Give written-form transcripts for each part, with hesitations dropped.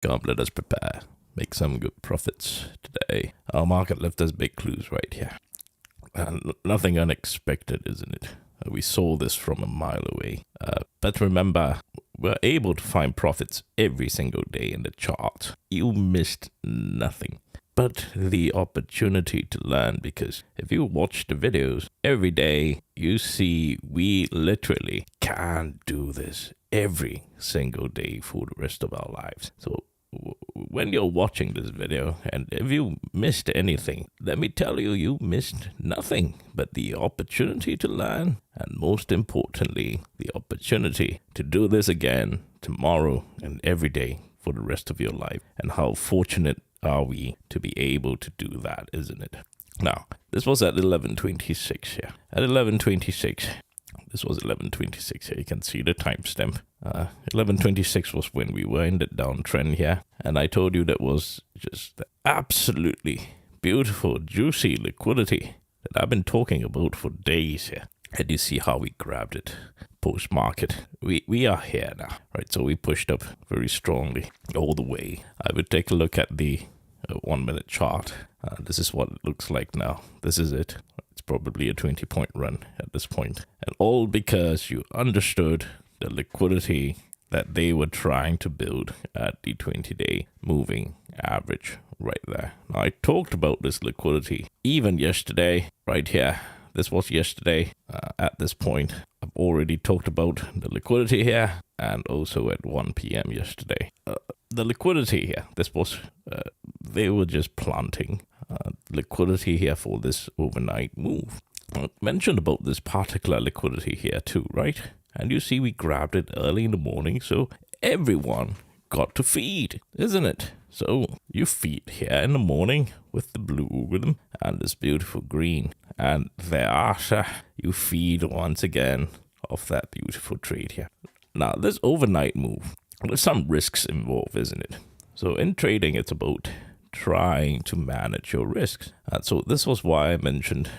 Come, let us prepare. Make some good profits today. Our market left us big clues right here. And nothing unexpected, isn't it? We saw this from a mile away. But remember, we're able to find profits every single day in the chart. You missed nothing but the opportunity to learn, because if you watch the videos every day, you see we literally can do this every single day for the rest of our lives. So when you're watching this video, and if you missed anything, let me tell you, you missed nothing but the opportunity to learn, and most importantly, the opportunity to do this again tomorrow and every day for the rest of your life. And how fortunate are we to be able to do that, isn't it? Now, this was at 11:26 here. At 11:26, this was 11:26 here. You can see the timestamp. 11:26 was when we were in the downtrend here. And I told you that was just the absolutely beautiful, juicy liquidity that I've been talking about for days here. And you see how we grabbed it post-market. We are here now, right? So we pushed up very strongly all the way. I would take a look at the 1 minute chart. This is what it looks like now. This is it. It's probably a 20-point run at this point. And all because you understood the liquidity that they were trying to build at the 20-day moving average right there. Now, I talked about this liquidity even yesterday right here. This was yesterday at this point. I've already talked about the liquidity here, and also at 1 p.m. yesterday. The liquidity here, this was, they were just planting liquidity here for this overnight move. I mentioned about this particular liquidity here too, right? And you see we grabbed it early in the morning, so everyone got to feed, isn't it? So you feed here in the morning with the blue rhythm and this beautiful green. And thereafter, you feed once again off that beautiful trade here. Now, this overnight move, there's some risks involved, isn't it? So in trading, it's about trying to manage your risks. So this was why I mentioned,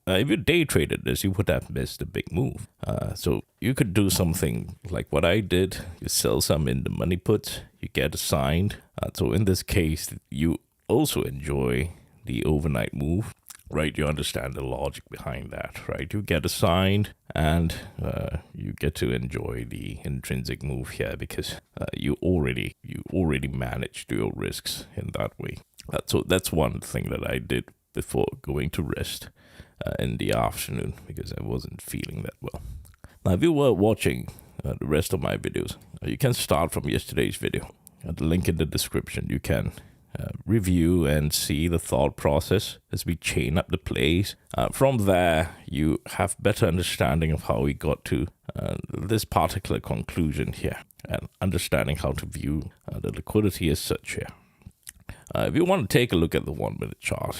if you day traded this, you would have missed a big move. So you could do something like what I did. You sell some in the money puts, you get assigned. So in this case, you also enjoy the overnight move, right? You understand the logic behind that, right? You get assigned, and you get to enjoy the intrinsic move here, because you already managed your risks in that way. So that's one thing that I did before going to rest in the afternoon, because I wasn't feeling that well. Now, if you were watching the rest of my videos, you can start from yesterday's video. The link in the description. You can review and see the thought process as we chain up the plays. From there, you have better understanding of how we got to this particular conclusion here, and understanding how to view the liquidity as such here. If you want to take a look at the 1 minute chart,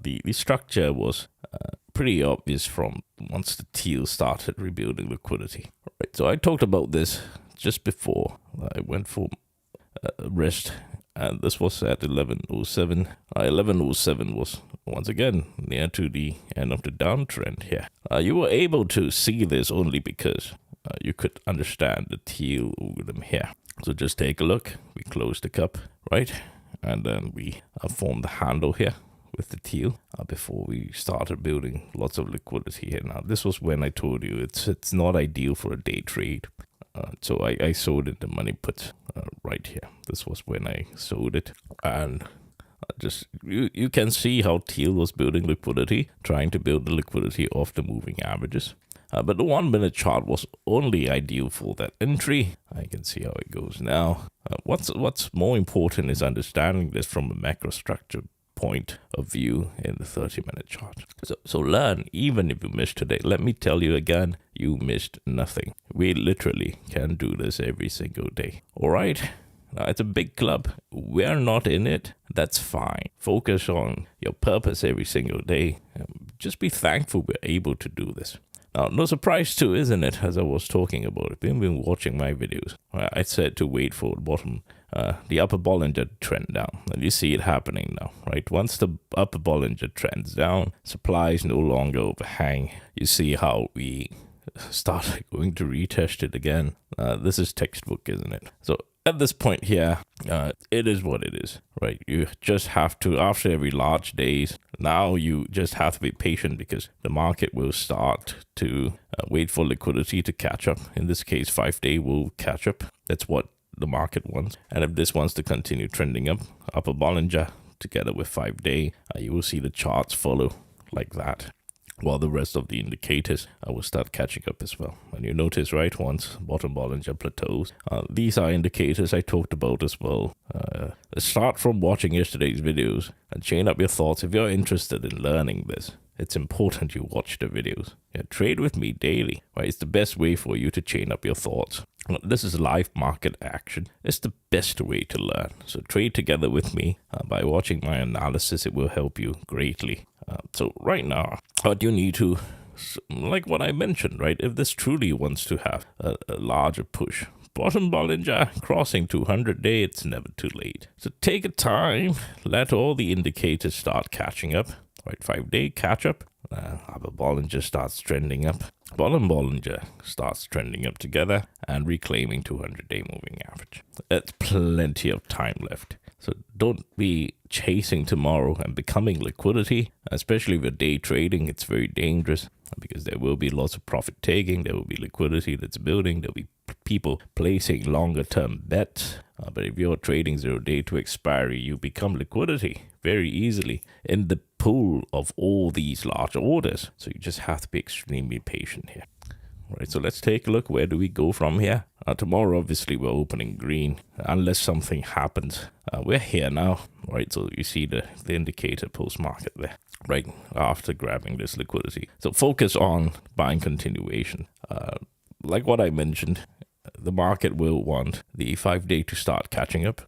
the structure was pretty obvious from once the teal started rebuilding liquidity. Right, so I talked about this just before I went for rest, and this was at 11:07. 11:07 was once again near to the end of the downtrend here. You were able to see this only because you could understand the teal algorithm here. So just take a look. We closed the cup, right? And then we formed the handle here with the teal before we started building lots of liquidity here. Now, this was when I told you it's not ideal for a day trade. So I sold it the money put right here. This was when I sold it, and just you can see how teal was building liquidity, trying to build the liquidity off the moving averages. But the 1 minute chart was only ideal for that entry. I can see how it goes now. What's more important is understanding this from a macro structure point of view in the 30-minute chart. So learn, even if you missed today. Let me tell you again, you missed nothing. We literally can do this every single day. All right? Now, it's a big club. We're not in it. That's fine. Focus on your purpose every single day. Just be thankful we're able to do this. Now, no surprise too, isn't it, as I was talking about, if you've been watching my videos, I said to wait for the bottom, the upper Bollinger trend down. And you see it happening now, right? Once the upper Bollinger trends down, supply is no longer overhang. You see how we start going to retest it again. This is textbook, isn't it? So at this point here, it is what it is, right? You just have to, after every large days, now you just have to be patient because the market will start to wait for liquidity to catch up. In this case, 5-day will catch up. That's what the market wants. And if this wants to continue trending up, upper Bollinger together with 5-day, you will see the charts follow like that, while the rest of the indicators will start catching up as well. And you notice, right, once bottom Bollinger plateaus, these are indicators I talked about as well. Start from watching yesterday's videos and chain up your thoughts. If you're interested in learning this, it's important you watch the videos. Trade with me daily, right? It's the best way for you to chain up your thoughts. This is live market action. It's the best way to learn. So trade together with me by watching my analysis. It will help you greatly. So right now, what you need to, like what I mentioned, right? If this truly wants to have a larger push, bottom Bollinger crossing 200-day, it's never too late. So take a time, let all the indicators start catching up. Right, 5-day catch up. Upper Bollinger starts trending up. Bottom Bollinger starts trending up together and reclaiming 200-day moving average. That's plenty of time left. So don't be chasing tomorrow and becoming liquidity, especially if you're day trading. It's very dangerous because there will be lots of profit taking. There will be liquidity that's building. There'll be people placing longer term bets. But if you're trading 0-day to expiry, you become liquidity very easily in the pool of all these large orders. So you just have to be extremely patient here. All right, so let's take a look. Where do we go from here? Tomorrow, obviously, we're opening green unless something happens. We're here now, right? So you see the indicator post-market there, right, after grabbing this liquidity. So focus on buying continuation. Like what I mentioned, the market will want the 5-day to start catching up.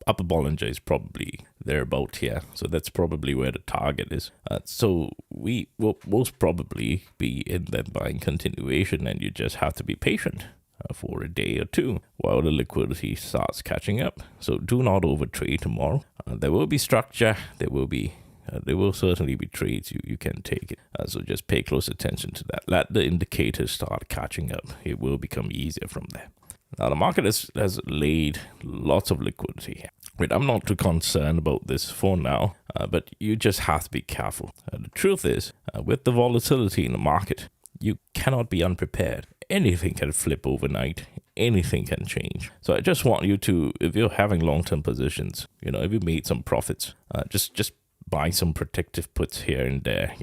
Upper Bollinger is probably thereabout here, so that's probably where the target is. So we will most probably be in that buying continuation, and you just have to be patient for a day or two while the liquidity starts catching up. So do not overtrade tomorrow. There will be structure. There will certainly be trades you can take it. So just pay close attention to that. Let the indicators start catching up. It will become easier from there. Now, the market has laid lots of liquidity here. Wait, I'm not too concerned about this for now, but you just have to be careful. The truth is, with the volatility in the market, you cannot be unprepared. Anything can flip overnight. Anything can change. So I just want you to, if you're having long-term positions, if you made some profits, just buy some protective puts here and there.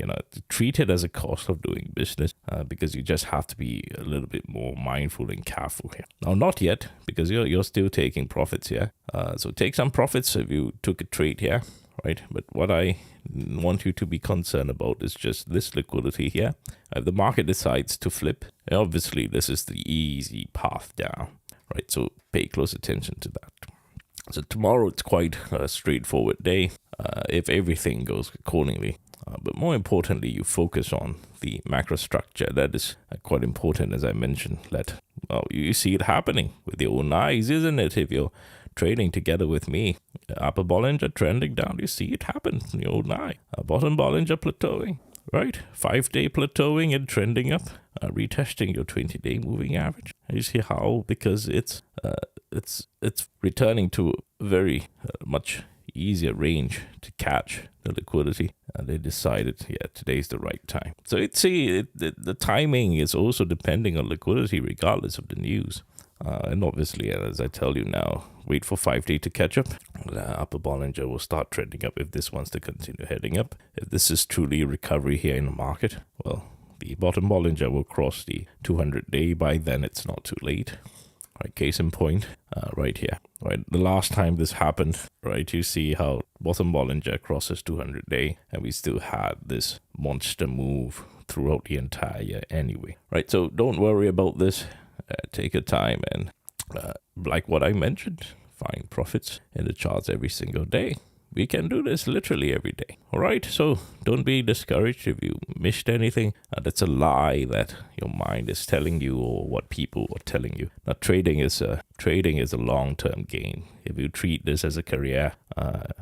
Treat it as a cost of doing business because you just have to be a little bit more mindful and careful here. Now, not yet, because you're still taking profits here. So take some profits if you took a trade here, right? But what I want you to be concerned about is just this liquidity here. If the market decides to flip, obviously this is the easy path down, right? So pay close attention to that. So tomorrow it's quite a straightforward day if everything goes accordingly. But more importantly, you focus on the macro structure. That is quite important, as I mentioned. You see it happening with your own eyes, isn't it? If you're trading together with me, upper Bollinger trending down, you see it happen in your own eye. Bottom Bollinger plateauing, right? 5-day plateauing and trending up, retesting your 20-day moving average. You see how, because it's returning to a very much easier range to catch the liquidity, and they decided, today's the right time. So the timing is also depending on liquidity regardless of the news. And obviously, as I tell you now, wait for 5-day to catch up. Upper Bollinger will start trending up if this wants to continue heading up. If this is truly a recovery here in the market, well, the bottom Bollinger will cross the 200-day. By then, it's not too late. Right, case in point, right here. Right, the last time this happened, right, you see how bottom Bollinger crosses 200-day, and we still had this monster move throughout the entire year anyway. Right, so don't worry about this. Take your time and, like what I mentioned, find profits in the charts every single day. We can do this literally every day. All right, so don't be discouraged if you missed anything. That's a lie that your mind is telling you or what people are telling you. Now, trading is a long-term game. If you treat this as a career,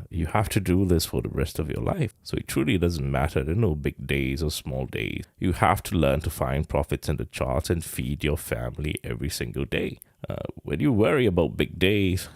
you have to do this for the rest of your life. So it truly doesn't matter. There are no big days or small days. You have to learn to find profits in the charts and feed your family every single day. When you worry about big days,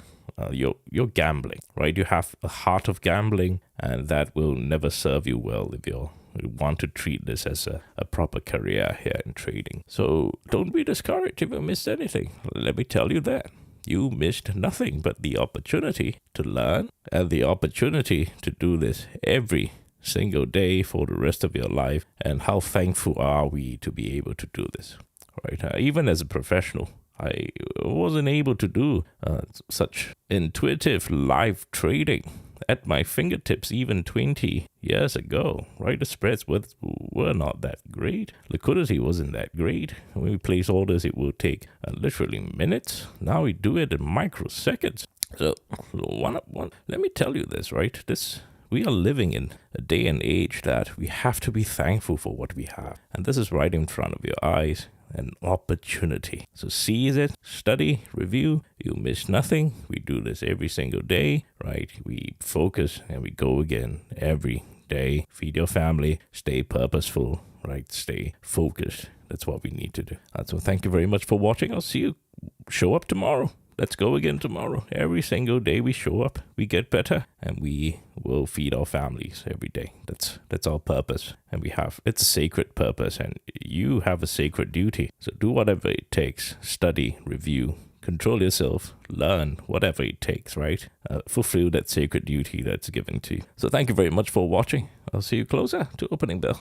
you're gambling, right? You have a heart of gambling, and that will never serve you well if you want to treat this as a proper career here in trading. So don't be discouraged if you missed anything. Let me tell you that. You missed nothing but the opportunity to learn and the opportunity to do this every single day for the rest of your life. And how thankful are we to be able to do this, right? Even as a professional, I wasn't able to do such intuitive live trading at my fingertips even 20 years ago, right? The spreads were not that great. Liquidity wasn't that great. When we place orders, it will take literally minutes. Now we do it in microseconds. So let me tell you this, right? We are living in a day and age that we have to be thankful for what we have. And this is right in front of your eyes. An opportunity. So seize it, study, review. You miss nothing. We do this every single day, right? We focus and we go again every day. Feed your family, stay purposeful, right? Stay focused. That's what we need to do. So thank you very much for watching. I'll see you. Show up tomorrow. Let's go again tomorrow. Every single day we show up, we get better, and we will feed our families every day. That's our purpose. And it's a sacred purpose, and you have a sacred duty. So do whatever it takes. Study, review, control yourself, learn, whatever it takes, right? Fulfill that sacred duty that's given to you. So thank you very much for watching. I'll see you closer to opening bell.